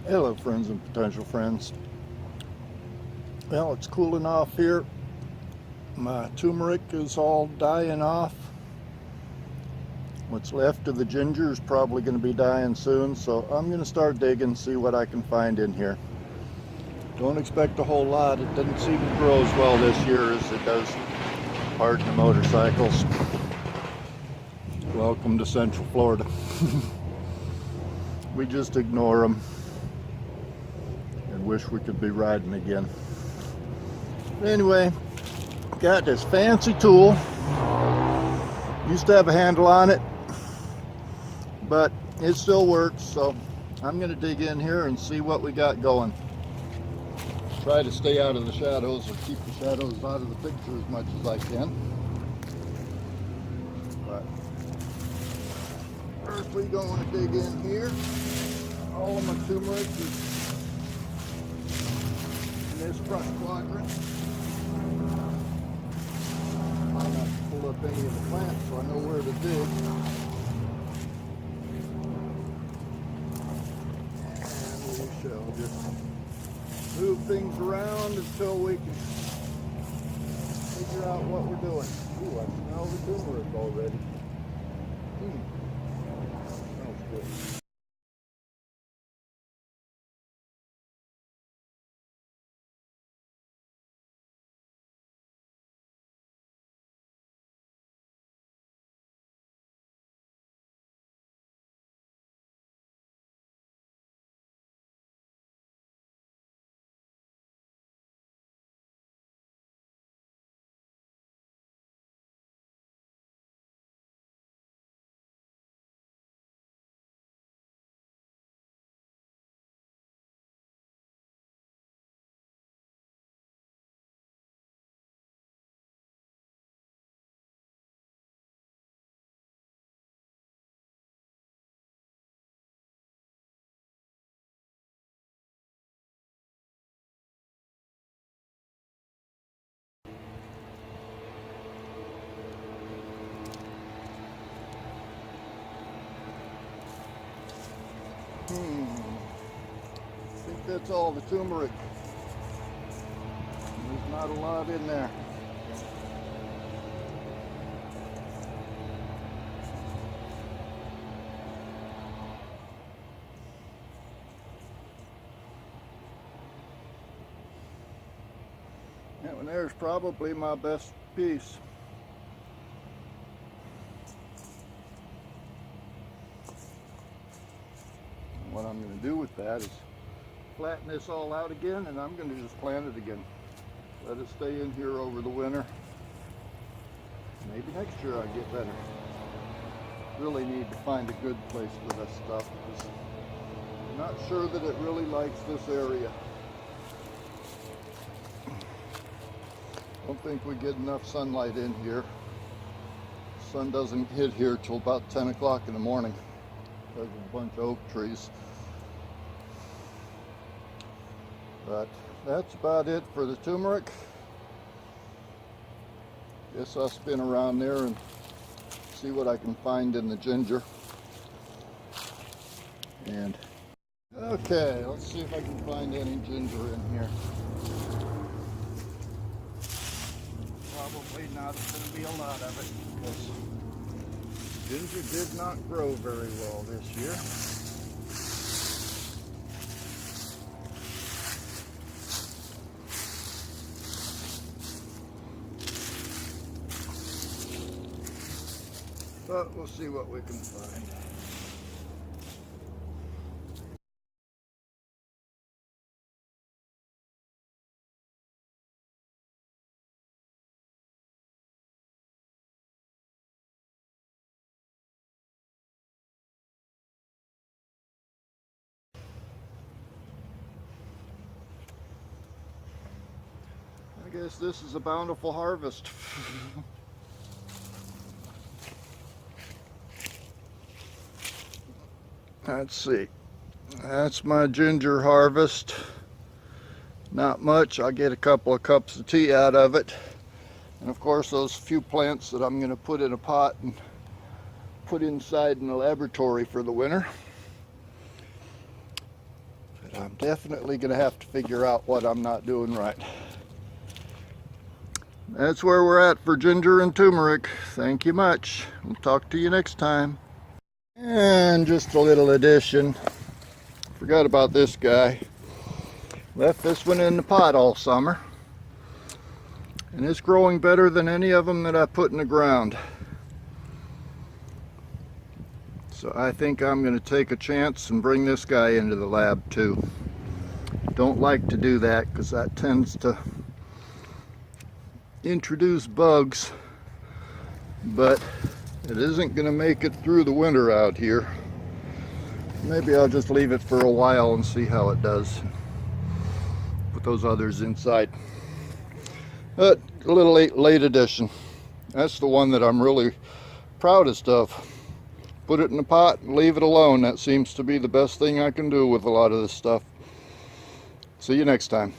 Hello friends and potential friends. Well, it's cooling off here. My turmeric is all dying off. What's left of the ginger is probably going to be dying soon, so I'm going to start digging, see what I can find in here. Don't expect a whole lot. It doesn't seem to grow as well this year as it does, pardon the motorcycles. Welcome to Central Florida. We just ignore them and wish we could be riding again. Anyway, got this fancy tool. Used to have a handle on it, but it still works, so I'm going to dig in here and see what we got going. Try to stay out of the shadows, or keep the shadows out of the picture as much as I can. But first we're going to dig in here. All of my turmeric is in this front quadrant. I'll not pull up any of the plants so I know where to dig. And we shall just move things around until we can figure out what we're doing. Ooh, I smell the turmeric already. Smells good. I think that's all the turmeric. There's not a lot in there. That one there's probably my best piece. What I'm going to do with that is flatten this all out again, and I'm going to just plant it again. Let it stay in here over the winter. Maybe next year I get better. Really need to find a good place for this stuff, because I'm not sure that it really likes this area. Don't think we get enough sunlight in here. Sun doesn't hit here till about 10 o'clock in the morning. There's a bunch of oak trees. But that's about it for the turmeric. Guess I'll spin around there and see what I can find in the ginger. And okay, let's see if I can find any ginger in here. Probably not going to be a lot of it, because ginger did not grow very well this year. But we'll see what we can find. I guess this is a bountiful harvest. Let's see. That's my ginger harvest. Not much. I'll get a couple of cups of tea out of it. And of course those few plants that I'm going to put in a pot and put inside in the laboratory for the winter. But I'm definitely going to have to figure out what I'm not doing right. That's where we're at for Ginger and Turmeric. Thank you much. We'll talk to you next time. And just a little addition. Forgot about this guy. Left this one in the pot all summer. And it's growing better than any of them that I put in the ground. So I think I'm going to take a chance and bring this guy into the lab too. Don't like to do that because that tends to introduce bugs, but it isn't going to make it through the winter out here. Maybe I'll just leave it for a while and see how it does. Put those others inside. But a little late addition. That's the one that I'm really proudest of. Put it in the pot and leave it alone. That seems to be the best thing I can do with a lot of this stuff. See you next time.